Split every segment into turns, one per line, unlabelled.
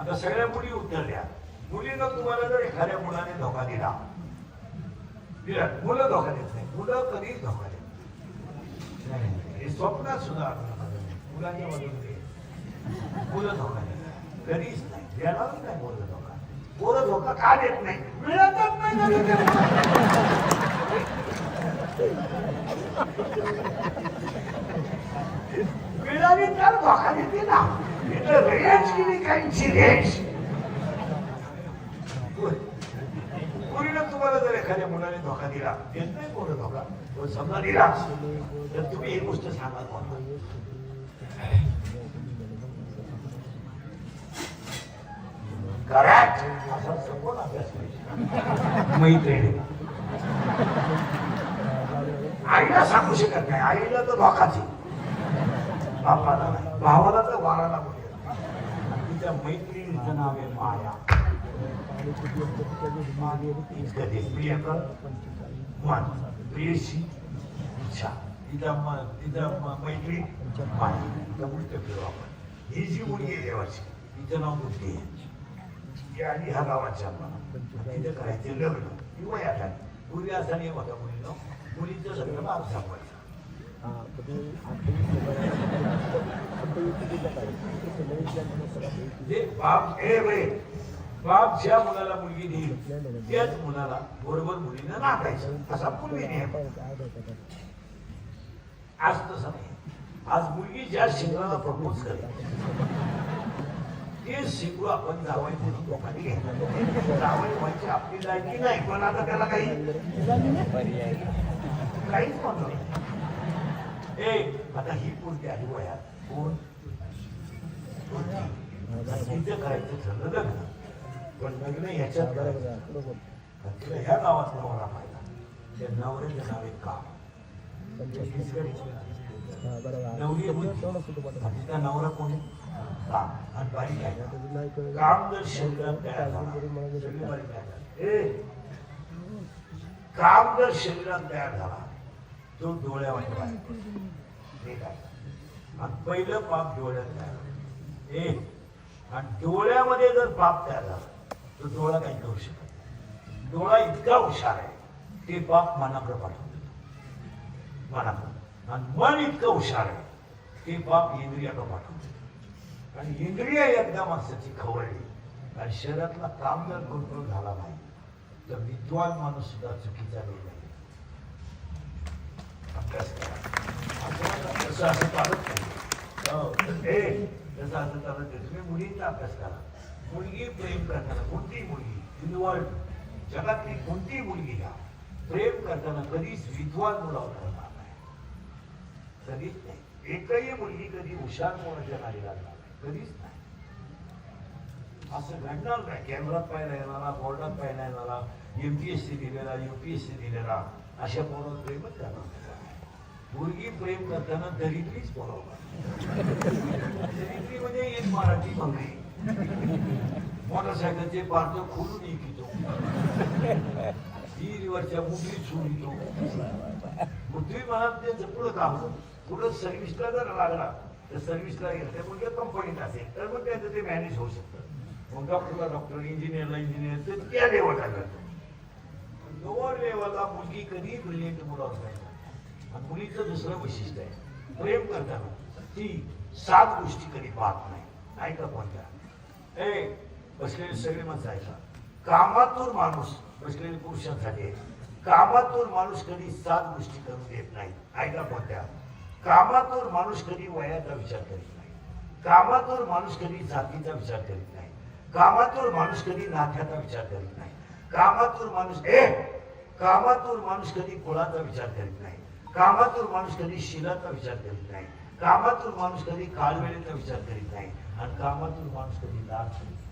आता सगळ्या मुली उत्तर द्या. मुलीनं तुम्हाला जर एखाद्या मुलाने धोका दिला, मुलं धोका देत नाही, मुलं कधीच धोका देत नाही. हे स्वप्नात सुद्धा मुलांच्या मधून मुलं धोका देत कधीच नाही, देणारच नाही मुलं धोका. पोरं धोका का देत नाही? मिळतच नाही. मिळाली तर धोका देते ना. रेंज किती काहींची रेंज. पुरीनं तुम्हाला जर एखाद्या मुलाने धोका दिला, देत नाही पोरं धोका, पण समजा दिला तर तुम्ही ही गोष्ट सांगा कोणाला. करेक्ट. असा सपोर्ट अभ्यास पाहिजे. मैत्रिणी आईला सांगू शकत नाही, आईला तर धोकाच आहे, बापाला नाही, भावाला तर वाराला बोलत. तिच्या मैत्रिणीचं नाव आहे माया. प्रियकर मन प्रियशी इच्छा. तिचा मैत्री माया. उलट फिरू आपण. ही जी मुलगी आहे देवाची, तिचं नाव बुद्धी आहे. आणि ह्या गावाच्या तिथे करायचे लग्न. ती वयात आली. पूर्वी असा नियम होता मुलीला, मुलीचं लग्न बाप सांगायचं. बाप ज्या मुलाला मुलगी देईल त्याच मुलाला बरोबर मुलीनं नाकायचं, असा पूर्वी नियम. आज तसं नाही. आज मुलगी ज्या शिंगाला प्रपोज करेल ते शिकू आपण जावई म्हणून लोकांनी घ्यायला. जावई व्हायची आपली लायकी नाही, पण आता त्याला काही काहीच म्हणतो नाही. आता ही कोणती आली वयात कोण तिचं करायचं ठरलं लग्न, पण लग्न ह्याच्यात करायचं. तिला ह्या गावात नवरा पाहिला. त्या नवऱ्याचं नाव आहे काम. तिचा नवरा कोणी काम. आणि बारीक आहे काम. जर शरीरात तयार झाला, काम जर शरीरात तयार झाला तो डोळ्यावर आणि पहिलं पाप डोळ्यात तयार. आणि डोळ्यामध्ये जर पाप तयार झाला तर डोळा काही करू शकत नाही. डोळा इतका हुशार आहे, ते पाप मनाकडे पाठवतो. मनाकडे. आणि मन इतकं हुशार आहे, ते पाप इंद्रियाकडे पाठवतो. आणि इंद्रिय एकदा माणसाची खवळली आणि शरीरातला काम जर कंट्रोल झाला नाही तर विद्वान माणूस सुद्धा चुकीचा नाही. अभ्यास करा. असं चालत नाही. जसं असं चालत नाही. तुम्ही मुलींचा अभ्यास करा. मुलगी प्रेम करताना, कोणतीही मुलगी इन वर्ल्ड जगातली कोणतीही मुलगी घ्या, प्रेम करताना कधीच विद्वान मुलावर करणार नाही. कधीच नाही. एकही मुलगी कधी हुशार मुलाच्या नादी लागणार नाही. कधीच नाही. असं घडणार नाही. केंद्रात पाहिला येणारा, बोर्डात पाहिला येणारा, MPSC दिलेला, UPSC दिलेला, अशा पोरावर प्रेमच करणार. मुलगी प्रेम करताना दरिद्रीच बोलावणार. दरिद्री म्हणजे एक मराठी बंगली. मोटरसायकलचे पार्ट खोलून इकितो, हिरीवरच्या मुली सोडितो. तुम्ही मला त्यांचं पुढं काम पुढं सर्व्हिसला जर लागला तर सर्व्हिसला गेलं त्या मुलगा कंपनीत असेल तर मग त्यांचं ते मॅनेज होऊ शकतं. मग डॉक्टरला डॉक्टर, इंजिनियरला इंजिनियर, तर त्या लेवलला जातो. लोअर लेवलला मुलगी कधी ब्रिलियंट मुलं असायचं. आणि मुलीचं दुसरं वैशिष्ट्य आहे, प्रेम करताना ती 7 गोष्टी कधी पाहत नाही. ऐका कोणत्या? बसलेले सगळे माणसं ऐका. कामातून माणूस, बसलेले पुरुषांसाठी, कामातून माणूस कधी 7 गोष्टी करून देत नाही. ऐका कोणत्या? कामातून माणूस कधी वयाचा विचार करीत नाही. कामातून माणूस कधी जातीचा विचार करीत नाही. कामातून माणूस कधी नात्याचा विचार करीत नाही. कामातून माणूस कधी कुळाचा विचार करीत नाही. कामातून माणूस कधी शिलाचा विचार करीत नाही. कामातून माणूस कधी काळवेळेचा विचार करीत नाही. आणि कामातून माणूस कधी लाभ करीत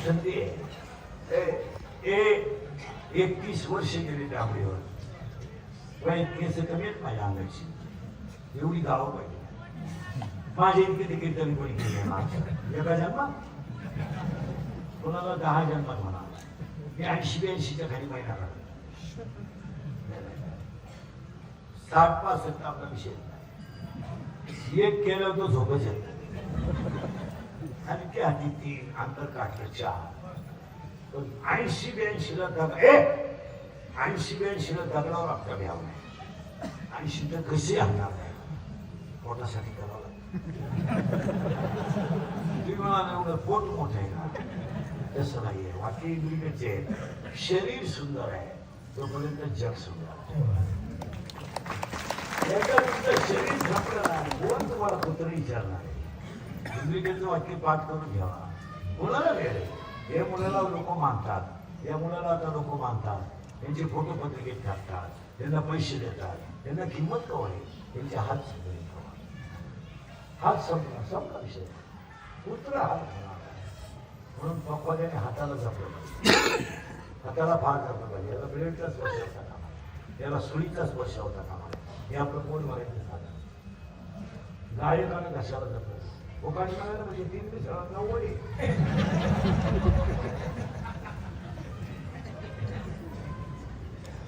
संधी आहे. 31 वर्ष गेली त्या आपल्यावर. पण केस कमी आहेत माझ्या अंगाची, एवढी गावं पाहिजे. माझे इतके ते कीर्तन कोणी केले माझ्या एका जन्मात, कोणाला 10 जन्मात म्हणा. मी 80-82च्या खाली महिना काढला. 60-65 आपला विषय एक केलं तो झोपच येत आणि ते आधी 3 अंतर काढलं 4. 80-82ला दगड 80-82ला दगडावर आपल्या घ्यावं नाही. 80 तर कसे आणणार नाही, पोटासाठी करावं लागतं. तुम्ही म्हणाल एवढं पोट मोठं आहे का? तसं नाहीये. वाक्य इंग्लिशचे शरीर सुंदर आहे तोपर्यंत जग सुंदर आहे. शरीर संपलं नाही कोण तुम्हाला कुत्र विचारणार आहे. इंग्लिशचं वाक्य पाठ करून घ्यावा. मुलाला वेळ हे मुलाला लोक मानतात, या मुलाला आता लोक मानतात, त्यांचे फोटो पत्रिकेत टाकतात, त्यांना पैसे देतात, त्यांना किंमत कवा आहे, त्यांचे हात संपले. हात संपला विषय. कुत्रा हात म्हणून पप्पा त्याने हाताला जपलं, हाताला फार जपलं पाहिजे. याला ब्लेडचा स्पर्श होता कामा, याला सुईचा स्पर्श होता कामा. हे आपलं पोट भरायचं साधन. गायकाने घशाला जपलं. कोकाणी म्हणायला म्हणजे 3 दिवस 90.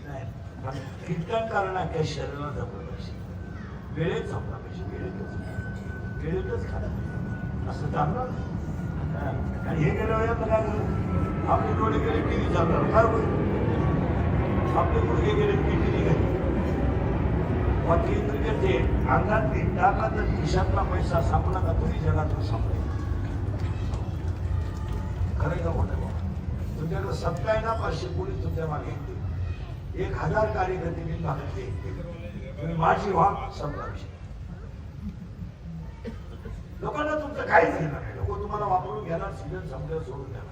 नाही कीर्तन करणं काही शरीराला जपलं पाहिजे, वेळेत जपला पाहिजे, वेळेतच खाणं असं चालणार. आणि हे गेल्या वेळेला काय करू, आपले डोळे गेले टीव्ही चालणार काय होईल, आपले गुडघे गेले टीव्ही निघाले. ते अंगात टाकला तर खिशातला पैसा संपला का तुम्ही जगातून संपले. खरं का मोठं बाबा, तुमच्याकडे 57 पोलीस तुमच्या मागे येतील, 1000 कार्यकर्ते मी मागे येतील, तुम्ही माझी व्हा, संपला विषय. लोकांना तुमचं काहीच घेणार नाही. लोक तुम्हाला वापरून घेणार, सीजन संपल्यावर सोडून देणार.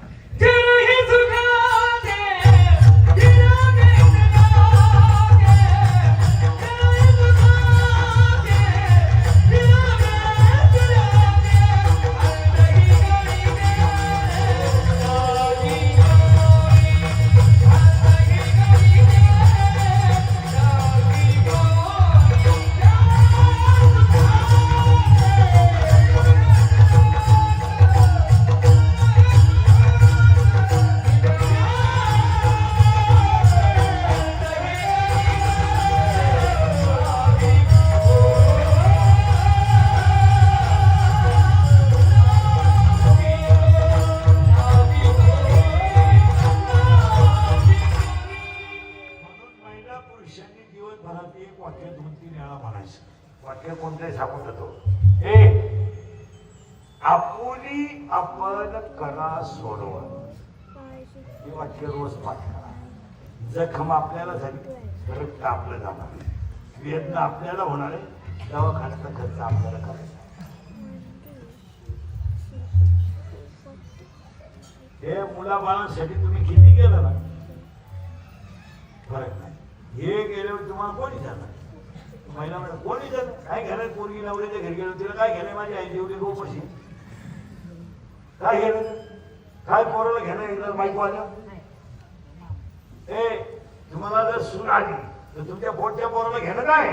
वाक्य कोणतंही सांगून जातो. आपुली आपण करा सोडवा, हे वाक्य रोज पाठ करा. जखम आपल्याला झाली, रक्त आपलं जाणार, वेदना आपल्याला होणार आहे, दवाखान्याचा खर्च आपल्याला करायचा. हे मुलाबाळांसाठी तुम्ही किती केलं ना फरक नाही. हे गेल्यावर तुम्हाला कोणी जाणार, महिला म्हणा कोणी जर काय घ्यायला, पोरगी नवऱ्याच्या घरी गेलो तिला काय घ्यायला, माझी आई जेवढी रोपशी काय घेणं, काय पोराला घेणं. एकदा बायको आल्या, तुम्हाला जर सून आली तर तुमच्या पोटच्या पोराला घेणं काय,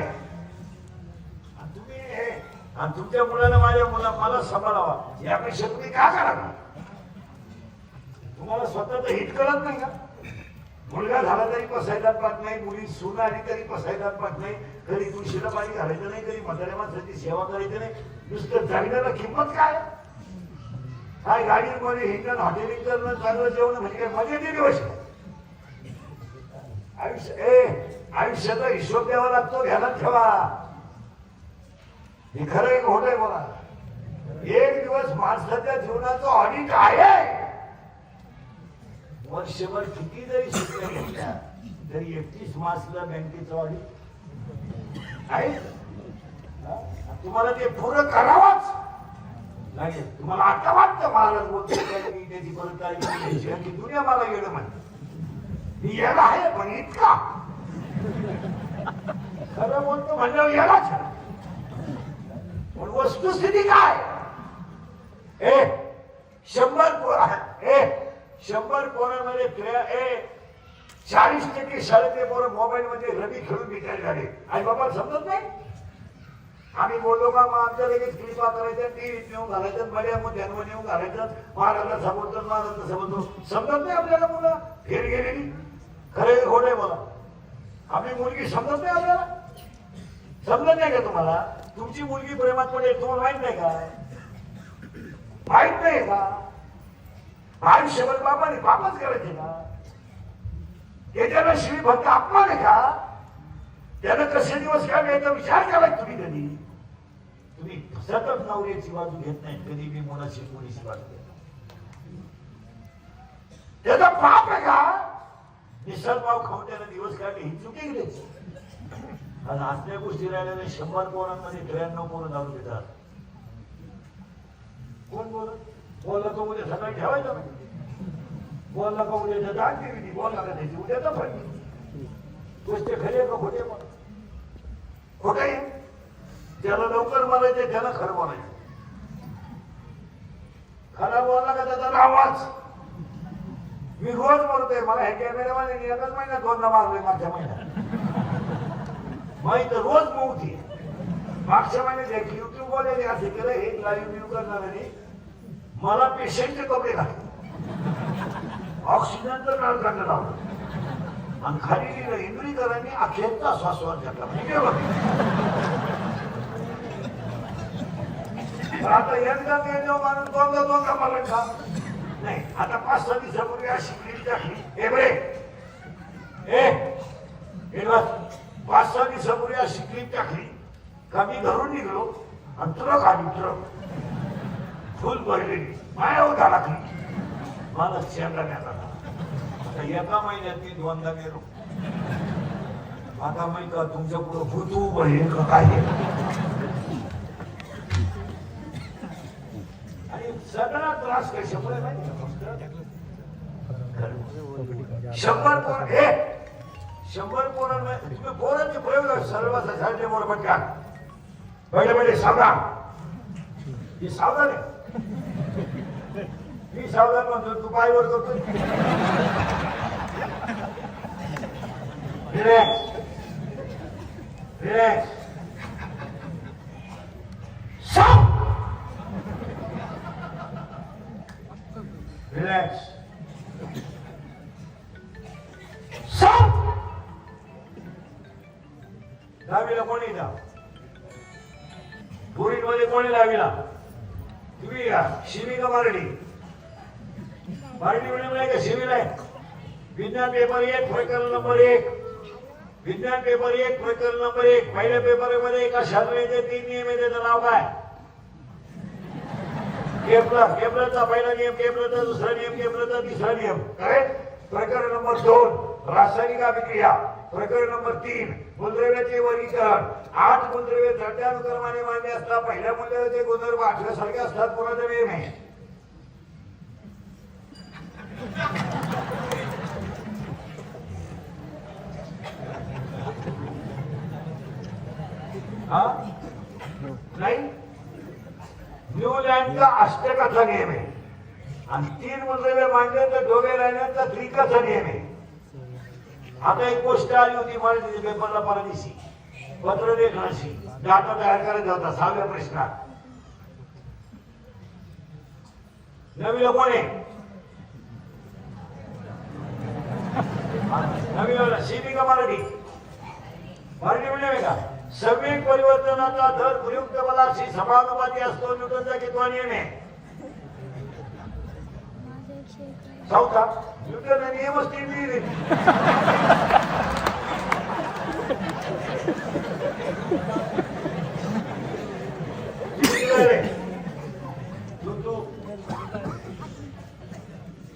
आणि तुमच्या मुलाला माझ्या मला सांभाळावा यापेक्षा तुम्ही का करा. तुम्हाला स्वतःच हित कळत नाही का. मुलगा झाला तरी पसायदात पाहत नाही, मुली सून आली तरी पसायदात पाहत नाही, कधी तुळशीला पाणी घालायचं नाही, कधी म्हाताऱ्या माणसाची सेवा करायची नाही. नुसतं जगण्याला किंमत काय, काय गाडीमध्ये हिंडण, हॉटेलिंग करणं, चांगलं जेवण म्हणजे काय मजेचे दिवस. आयुष्याचा हिशोब द्यावा लागतो, ध्यानात ठेवा. हे खरं एक खोटं आहे बघा. एक दिवस माणसाच्या जीवनाचं ऑडिट आहे. वर्षभर किती जरी शिकल्या घेतल्या तरी 31 मार्चला बँकेचं ऑडिट आहे. तुम्हाला ते पुरं करावंच लागेल. तुम्हाला आता वाटतं महाराज बोलतो त्याची परत आली दुनिया मला येणं म्हणते, मी याला आहे पण इतका खरं बोलतो म्हणल्यावर यालाच. पण वस्तुस्थिती काय, 100 100 पोरांमध्ये 40% शाळेतले पोरं मोबाईल मध्ये रमी खेळून बिचारी झाले. आई बाबा समजत नाही. आम्ही बोललो का मग आमच्या लगेच क्लिपा करायच्या, टीव्हीत नेऊन घालायचं, बड्या मोठ्यांवर नेऊन घालायचं, महाराजला समजतं महाराजला समजतो. समजत नाही आपल्याला मुलं फेर गेलेली. खरे खोटे बोला. आपली मुलगी समजत नाही आपल्याला. समजत नाही का तुम्हाला? तुमची मुलगी प्रेमात पडेल तुम्हाला माहित नाही का? माहित नाही का? आयुष्यभर बापाने पापच करायचे का? त्याच्याला शिवी फक्त अपमान आहे का? त्यानं कसे दिवस काढले याचा विचार केला तुम्ही कधी? तुम्ही सतत नवऱ्याची बाजू घेत नाही कधी मी मुलाची मुलीची बाजू घेत. त्याचा पाप आहे का? निसर्गभाव खाऊन त्याला दिवस काढले ही चुकी गेली. आणि असल्या गोष्टी राहिल्या 100 पोरांमध्ये 93 पोरं दारू देतात. कोण बोलत? बोलला तो उद्या सकाळी ठेवायचा नाही. बोलला का उद्या दाग देवी बोलला का त्याची उद्याचा फरक. गोष्ट खरी आहे का खोटे? खोट आहे. ज्याला लवकर बोलायचे त्याला खरं बोलायचं. खरा बोलला का त्याचा आवाज. मी रोज बोलतोय. मला हे कॅमेरावाले एकच महिन्यात 2दा मारलोय मागच्या महिन्यात. माहित रोज मोठी मागच्या महिन्यात युट्यूब बोलायचे असे केलं हे लाईव्ह व्ह्यू करणाऱ्याने मला पेशंटचे कपडे घातले. ऑक्सिजनचं नळ काढलं लावलं आणि खाली लिहिलं इंद्रीकरांनी अखेरचा श्वासवास घेतला. म्हणजे आता एकदा गेलो माणूस 2दा मला का नाही. आता 5-6 दिवसापूर्वी अशी क्लिप टाकली. हे बरे 5-6 दिवसापूर्वी अशी क्लिप टाकली का मी घरून निघलो आणि ट्रक आली. ट्रक फुल भरलेली मायावर टाकली. मला शेंगण्यात आला. आता एका महिन्यात मी 2दा गेलो. आता माहिती का तुमच्या पुढं भूत उभं आहे का काय? आणि सगळा त्रास कशामुळे माहिती का? 100 पोरं हे 100 पोरांमध्ये तुम्ही पोरांचे प्रयोग सर्वांचा झाले बरोबर का? पहिले सावधान. ही सावधान आहे. मी सावधान म्हणतो तू पायवर करतो. Relax relax. रिलॅक्स. दहावीला कोणी जा बोरीमध्ये कोणी दहावीला तुम्ही या शिवी का मराठी? मराठी मिडियम आहे का शिवीला आहे? विज्ञान पेपर 1 प्रकरण नंबर 1. विज्ञान पेपर 1 प्रकरण नंबर 1. पहिल्या पेपरमध्ये एका शास्त्राचे 3 नियम आहे. त्याचं नाव काय? केपलर. केपलरचा पहिला नियम, केपलरचा दुसरा नियम, केपलरचा तिसरा नियम. करेक्ट. प्रकरण नंबर 2 रासायनिक अभिक्रिया. प्रकरण नंबर 3 मूलद्रव्याचे वर्गीकरण. 8 मूलद्रव्ये चढत्यानुक्रमाने मांडले असता पहिल्या मूलद्रव्याचे गुणधर्म 8 सारखे असतात. कोणाचा नियम आहे? नाही. न्यूलँडचा अष्टकाचा नियम आहे. आणि 3 मूलद्रव्ये मांडले तर दोघे राहण्याचा त्रिकाचा नियम आहे. आता एक गोष्ट आली होती मराठीच्या पेपरला परदेशी पत्र लेखनाशी डाटा तयार करायचा होता 6व्या प्रश्नात. नवीला कोण आहे? नवीला शिवी का मराठी? मराठी मिळेल आहे का? संवेग परिवर्तनाचा दर प्रयुक्त बलाशी समानुपाती असतो. न्यूटनचा कितवा नियम आहे? 4था. न्यूटन नियमच 3 लिहिले.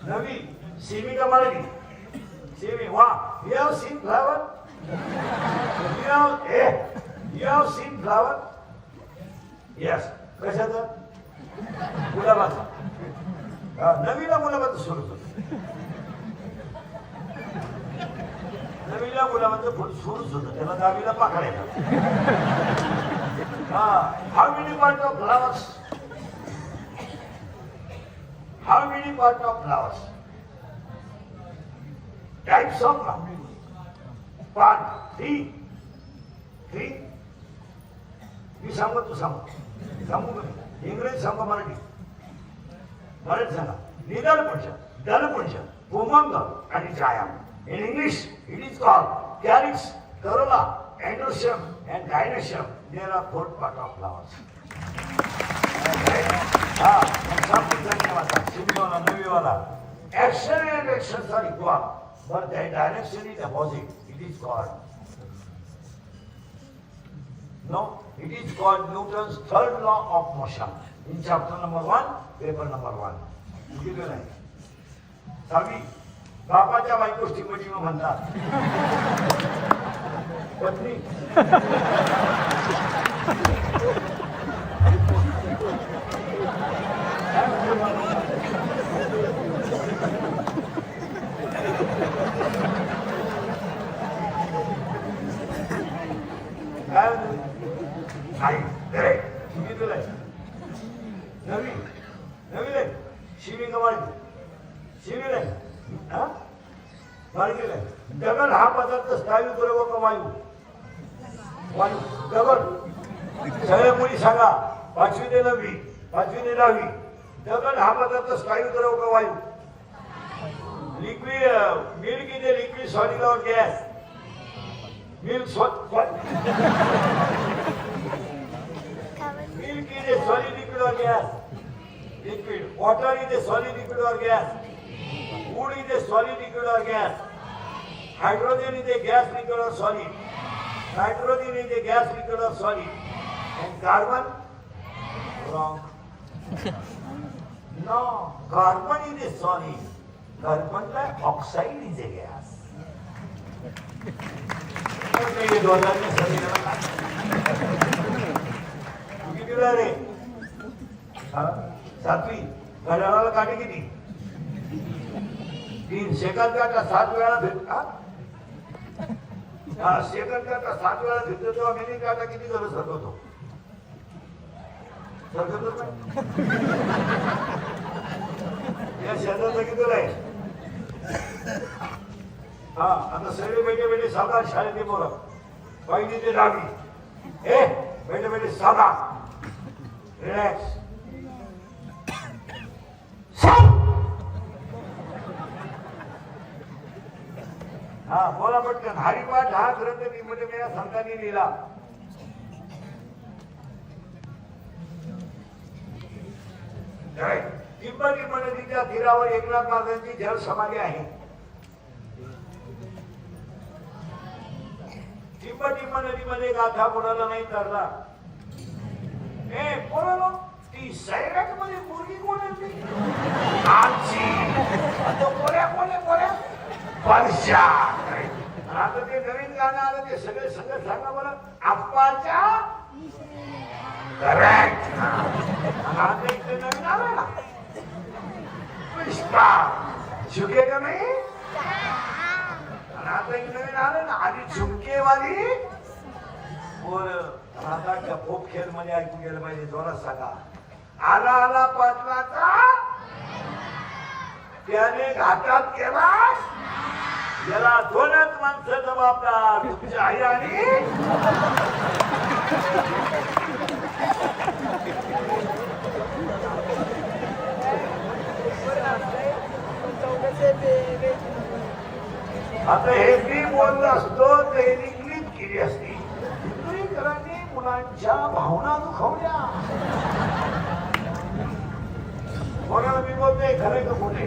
नवी सिमी का मराठी? सिमी. वा. You have seen flower? You have seen flower? Yes. कशाचं? गुलाबाचं. नवीला गुलाबाचं सुरू होतं. नवीला गुलाबाचं फुल सुरूच होतं. त्याला 10वीला पकडायला. How many parts of flowers? How many parts of flowers? Types of part three three मी सांगू तू सांगू इंग्रजी सांगा मराठी सांगा निदानपुंज दलपुंज पुमंग आणि जाया in English it is called calyx corolla androecium and gynoecium there are 4 part of flowers धन्यवाद नवीवाला action and reactions are equal, but their direction is opposite. It is called. No, it is called Newton's third law of motion. In chapter number 1, paper number 1. किती नाही सावी बापाच्या बायको स्टिमटी म्हणतात पत्नी नाही नवीन नवीन शिवी कमाडी शिवी नाही मार्गीला दगड हा पदार्थ स्थायू द्रव का वायू वायू दगड सगळ्या मुली सांगा 5वी ते 9वी 5वी ते 10वी दगड हा पदार्थ स्थायू द्रव का वायू liquid milk is a liquid solid और gas milk milk is a solid liquid or gas? Liquid. Water is a solid liquid or gas? Wood is a solid liquid or gas? Hydrogen is a gas liquid or solid? Nitrogen is a gas liquid or solid? And carbon? Wrong. No. Carbon is a solid. Carbon dioxide is a gas. रे 7वी घड्याळाला काटे किती 3 second काटा 7 वेळा फिरता second काटा 7 वेळा फिरतो तेव्हा minute काटा किती जण सरकतो या शब्दाचं किती आहे आता सगळे बेटे बेटे साधा शाळेत बोला पहिली ते 10वी बेटे बेटे साधा रिलॅक्स बोला पटकन हरिपाठ हा ग्रंथ म्हणजे मी या संतांनी लिहिला तिब्बती नदीच्या तीरावर एकनाथ महाराजांची जल समाधी आहे तिब्बती नदीमध्ये गाथा बुडाला नाही तरला पोरानो ती सैराट मध्ये मुलगी कोण होती आमची आता पोऱ्या वर्षा आता ते नवीन गाणं आलं ते सगळे संगत सांगा बरं आप्पाच्या करेक्ट आता इथे नवीन आलं ना पुष्पा झुकेगा नाही आता एक नवीन आलं ना आधी झुमकेवाली पोर राधाच्या पोप खेळ मध्ये ऐकू गेलं पाहिजे जोरात सांगा आला आला पाटलाचा त्याने घाटात केला याला 2च माणसं जबाबदार तुमची आई आणि आता हे मी बोललो असतो तर हे क्लिप केली असती मुलांच्या भावना दुखवल्या कोणाला मी बोलतोय खरं का खोटे